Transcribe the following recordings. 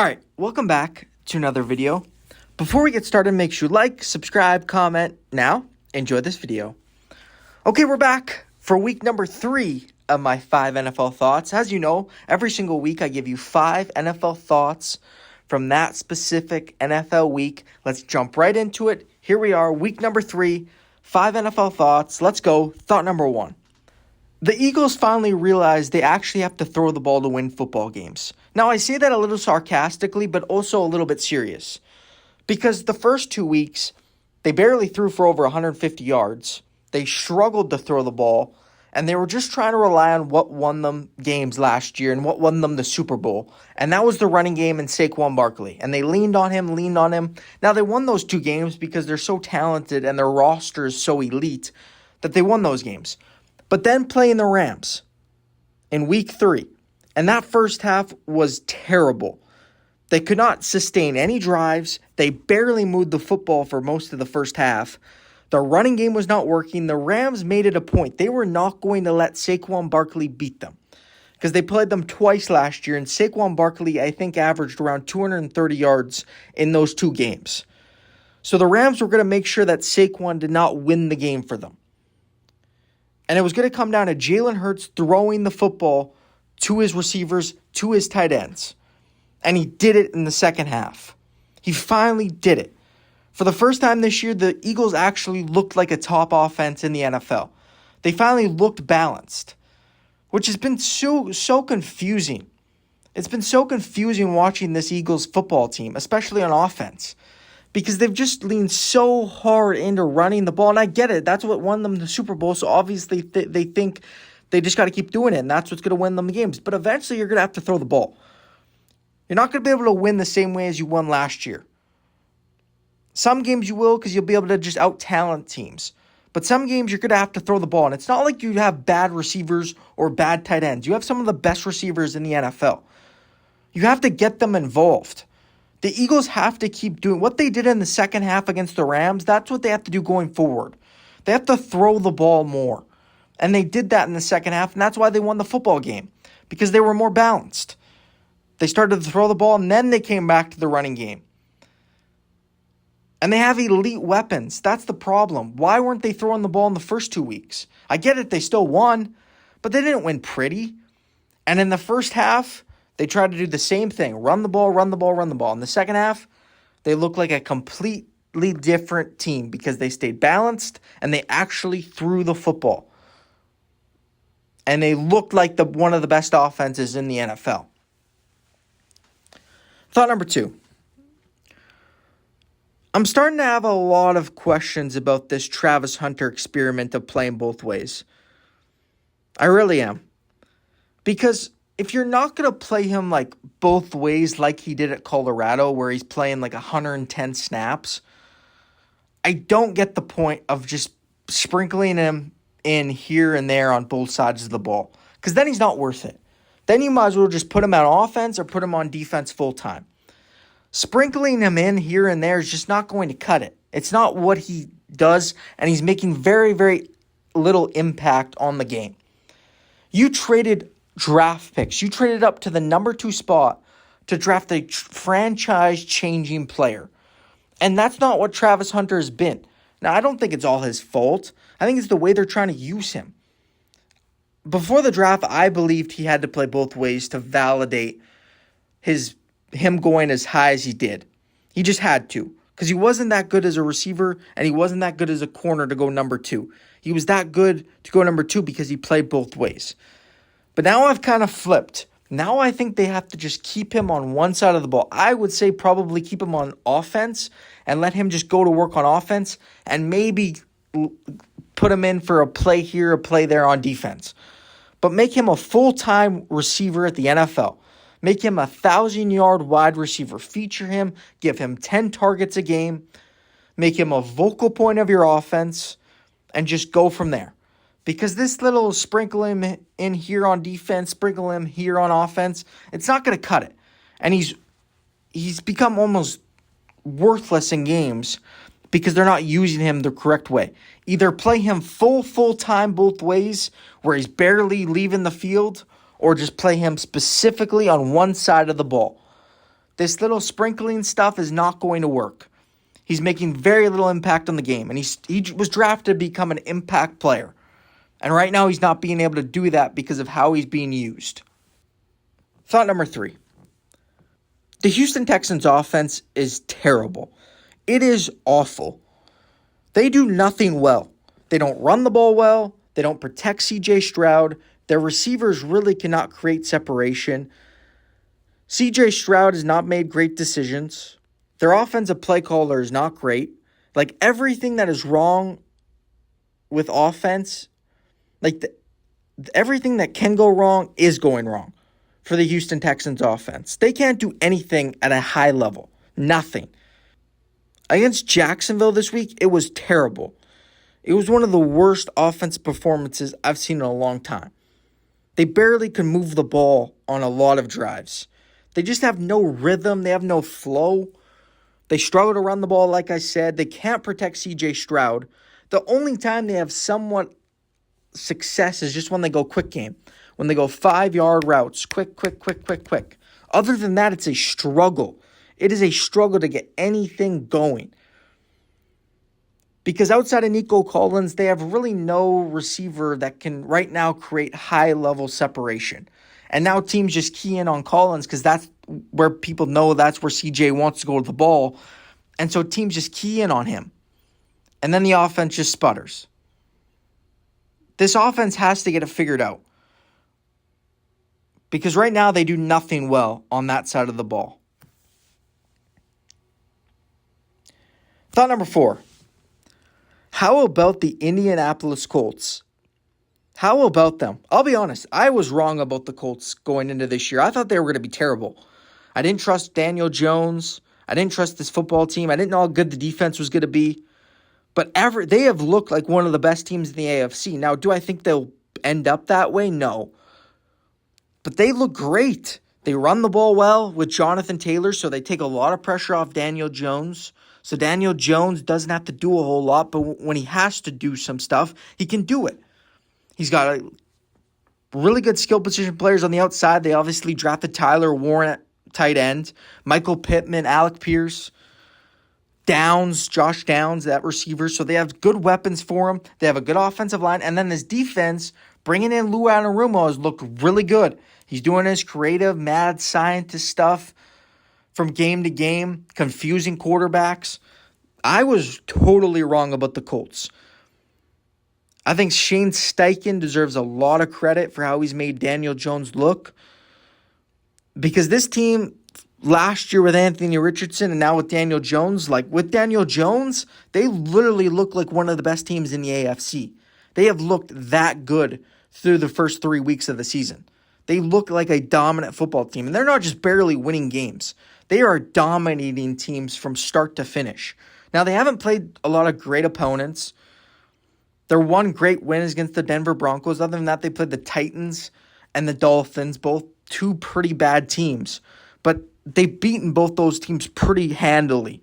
Alright, welcome back to another video. Before we get started, make sure you like, subscribe, comment. Now, enjoy this video. Okay, we're back for week number 3 of my 5 NFL thoughts. As you know, every single week I give you 5 NFL thoughts from that specific NFL week. Let's jump right into it. Here we are, week number 3, 5 NFL thoughts. Let's go. Thought number 1. The Eagles finally realized they actually have to throw the ball to win football games. Now, I say that a little sarcastically, but also a little bit serious. Because the first 2 weeks, they barely threw for over 150 yards. They struggled to throw the ball, and they were just trying to rely on what won them games last year and what won them the Super Bowl. And that was the running game and Saquon Barkley. And they leaned on him. Now, they won those 2 games because they're so talented and their roster is so elite that they won those games. But then playing the Rams in week 3. And that first half was terrible. They could not sustain any drives. They barely moved the football for most of the first half. The running game was not working. The Rams made it a point. They were not going to let Saquon Barkley beat them. Because they played them twice last year. And Saquon Barkley, I think, averaged around 230 yards in those 2 games. So the Rams were going to make sure that Saquon did not win the game for them. And it was going to come down to Jalen Hurts throwing the football to his receivers, to his tight ends. And he did it in the second half. He finally did it. For the first time this year, the Eagles actually looked like a top offense in the NFL. They finally looked balanced, which has been so confusing. It's been so confusing watching this Eagles football team, especially on offense. Because they've just leaned so hard into running the ball. And I get it. That's what won them the Super Bowl. So obviously they think they just got to keep doing it. And that's what's going to win them the games. But eventually you're going to have to throw the ball. You're not going to be able to win the same way as you won last year. Some games you will because you'll be able to just out-talent teams. But some games you're going to have to throw the ball. And it's not like you have bad receivers or bad tight ends. You have some of the best receivers in the NFL. You have to get them involved. The Eagles have to keep doing what they did in the second half against the Rams. That's what they have to do going forward. They have to throw the ball more. And they did that in the second half, and that's why they won the football game, because they were more balanced. They started to throw the ball, and then they came back to the running game. And they have elite weapons. That's the problem. Why weren't they throwing the ball in the first 2 weeks? I get it, they still won, but they didn't win pretty. And in the first half, they tried to do the same thing. Run the ball, run the ball, run the ball. In the second half, they looked like a completely different team because they stayed balanced and they actually threw the football. And they looked like one of the best offenses in the NFL. Thought number 2. I'm starting to have a lot of questions about this Travis Hunter experiment of playing both ways. I really am. Because if you're not going to play him like both ways like he did at Colorado where he's playing like 110 snaps, I don't get the point of just sprinkling him in here and there on both sides of the ball. Because then he's not worth it. Then you might as well just put him on offense or put him on defense full time. Sprinkling him in here and there is just not going to cut it. It's not what he does, and he's making very, very little impact on the game. You traded draft picks. You traded up to the number 2 spot to draft a franchise-changing player. And that's not what Travis Hunter has been. Now, I don't think it's all his fault. I think it's the way they're trying to use him. Before the draft, I believed he had to play both ways to validate him going as high as he did. He just had to. Because he wasn't that good as a receiver, and he wasn't that good as a corner to go number 2. He was that good to go number 2 because he played both ways. But now I've kind of flipped. Now I think they have to just keep him on one side of the ball. I would say probably keep him on offense and let him just go to work on offense and maybe put him in for a play here, a play there on defense. But make him a full-time receiver at the NFL. Make him a 1,000-yard wide receiver. Feature him. Give him 10 targets a game. Make him a vocal point of your offense and just go from there. Because this little sprinkle him in here on defense, sprinkle him here on offense, it's not going to cut it. And he's become almost worthless in games because they're not using him the correct way. Either play him full time both ways where he's barely leaving the field, or just play him specifically on one side of the ball. This little sprinkling stuff is not going to work. He's making very little impact on the game, and he was drafted to become an impact player. And right now he's not being able to do that because of how he's being used. Thought number 3. The Houston Texans offense is terrible. It is awful. They do nothing well. They don't run the ball well. They don't protect C.J. Stroud. Their receivers really cannot create separation. C.J. Stroud has not made great decisions. Their offensive play caller is not great. Like, everything that is wrong with offense, everything that can go wrong is going wrong for the Houston Texans offense. They can't do anything at a high level. Nothing. Against Jacksonville this week, it was terrible. It was one of the worst offense performances I've seen in a long time. They barely can move the ball on a lot of drives. They just have no rhythm. They have no flow. They struggle to run the ball, like I said. They can't protect C.J. Stroud. The only time they have somewhat success is just when they go quick game. When they go 5-yard routes. Quick. Other than that, it's a struggle. It is a struggle to get anything going. Because outside of Nico Collins, they have really no receiver that can right now create high-level separation. And now teams just key in on Collins because that's where people know that's where CJ wants to go with the ball. And so teams just key in on him. And then the offense just sputters. This offense has to get it figured out. Because right now they do nothing well on that side of the ball. Thought number 4. How about the Indianapolis Colts? How about them? I'll be honest, I was wrong about the Colts going into this year. I thought they were going to be terrible. I didn't trust Daniel Jones. I didn't trust this football team. I didn't know how good the defense was going to be. But they have looked like one of the best teams in the AFC. Now, do I think they'll end up that way? No. But they look great. They run the ball well with Jonathan Taylor, so they take a lot of pressure off Daniel Jones. So Daniel Jones doesn't have to do a whole lot, but when he has to do some stuff, he can do it. He's got really good skill position players on the outside. They obviously drafted Tyler Warren at tight end, Michael Pittman, Alec Pierce, Josh Downs, that receiver. So they have good weapons for him. They have a good offensive line. And then this defense, bringing in Lou Anarumo, has looked really good. He's doing his creative, mad scientist stuff from game to game, confusing quarterbacks. I was totally wrong about the Colts. I think Shane Steichen deserves a lot of credit for how he's made Daniel Jones look. Because this team last year with Anthony Richardson and now with Daniel Jones, with Daniel Jones, they literally look like one of the best teams in the AFC. They have looked that good through the first 3 weeks of the season. They look like a dominant football team. And they're not just barely winning games. They are dominating teams from start to finish. Now, they haven't played a lot of great opponents. Their one great win is against the Denver Broncos. Other than that, they played the Titans and the Dolphins, both two pretty bad teams. But they've beaten both those teams pretty handily.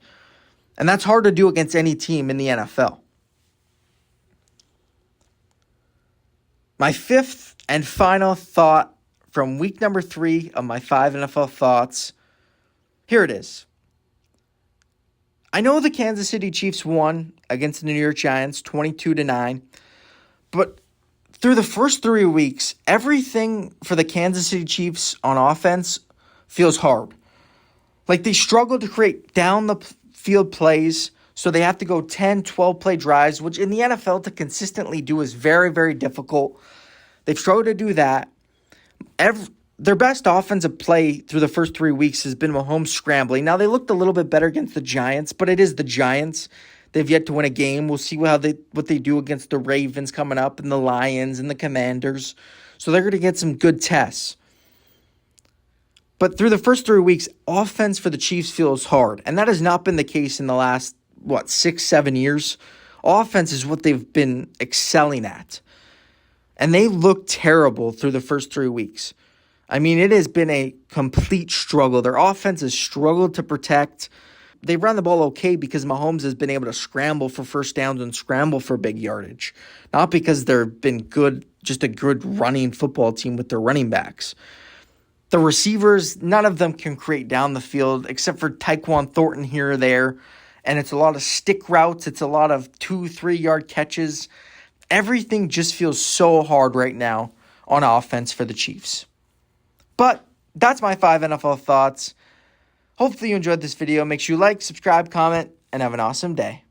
And that's hard to do against any team in the NFL. My 5th and final thought from week number 3 of my 5 NFL thoughts. Here it is. I know the Kansas City Chiefs won against the New York Giants 22-9, but through the first 3 weeks, everything for the Kansas City Chiefs on offense feels hard. They struggle to create down the field plays, so they have to go 10, 12-play drives, which in the NFL to consistently do is very, very difficult. They've struggled to do that. Their best offensive play through the first 3 weeks has been Mahomes scrambling. Now, they looked a little bit better against the Giants, but it is the Giants. They've yet to win a game. We'll see what they do against the Ravens coming up and the Lions and the Commanders. So they're going to get some good tests. But through the first 3 weeks, offense for the Chiefs feels hard. And that has not been the case in the last, 6-7 years. Offense is what they've been excelling at. And they look terrible through the first 3 weeks. I mean, it has been a complete struggle. Their offense has struggled to protect. They run the ball okay because Mahomes has been able to scramble for first downs and scramble for big yardage. Not because they've been just a good running football team with their running backs. The receivers, none of them can create down the field except for Tyquan Thornton here or there. And it's a lot of stick routes. It's a lot of 2-3 yard catches. Everything just feels so hard right now on offense for the Chiefs. But that's my 5 NFL thoughts. Hopefully you enjoyed this video. Make sure you like, subscribe, comment, and have an awesome day.